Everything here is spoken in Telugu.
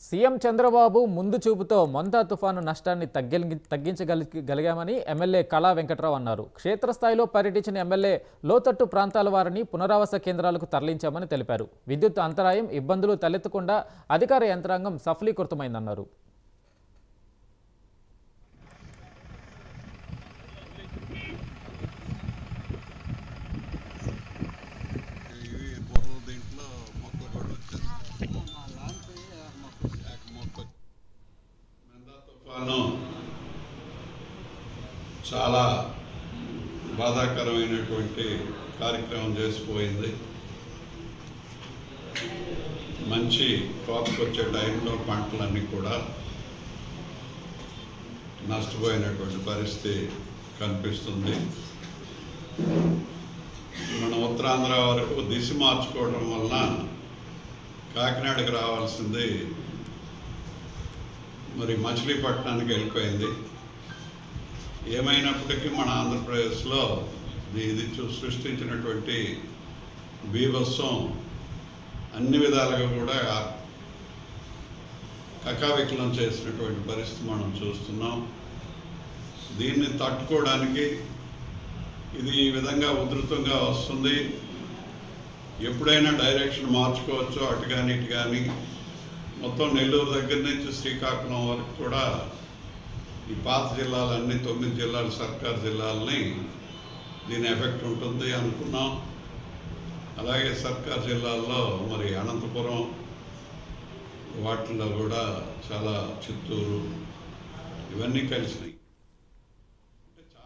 సీఎం చంద్రబాబు ముందు చూపుతో మొంతా తుఫాను నష్టాన్ని తగ్గించగలిగామని ఎమ్మెల్యే కళా వెంకట్రావు అన్నారు. క్షేత్రస్థాయిలో పర్యటించిన ఎమ్మెల్యే లోతట్టు ప్రాంతాల వారిని పునరావాస కేంద్రాలకు తరలించామని తెలిపారు. విద్యుత్ అంతరాయం, ఇబ్బందులు తలెత్తకుండా అధికార యంత్రాంగం సఫలీకృతమైందన్నారు. చాలా బాధాకరమైనటువంటి కార్యక్రమం చేసిపోయింది. మంచి కోతకొచ్చే టైంలో పంటలన్నీ కూడా నష్టపోయినటువంటి పరిస్థితి కనిపిస్తుంది. మన ఉత్తరాంధ్ర వరకు దిశ మార్చుకోవడం వలన కాకినాడకు రావాల్సింది మరి మచిలీపట్నానికి వెళ్ళిపోయింది. ఏమైనప్పటికీ మన ఆంధ్రప్రదేశ్లో ఇది సృష్టించినటువంటి బీభత్సం అన్ని విధాలుగా కూడా కకావికలం చేసినటువంటి పరిస్థితి మనం చూస్తున్నాం. దీన్ని తట్టుకోవడానికి ఇది ఈ విధంగా ఉధృతంగా వస్తుంది. ఎప్పుడైనా డైరెక్షన్ మార్చుకోవచ్చు, అటు కానీ ఇటు కానీ. మొత్తం నెల్లూరు దగ్గర నుంచి శ్రీకాకుళం వరకు కూడా ఈ పాత జిల్లాలన్నీ 9 జిల్లాలు సర్కారు జిల్లాలని దీని ఎఫెక్ట్ ఉంటుంది అనుకున్నాం. అలాగే సర్కారు జిల్లాల్లో మరి అనంతపురం వాటిల్లో కూడా చాలా, చిత్తూరు ఇవన్నీ కలిసినాయి.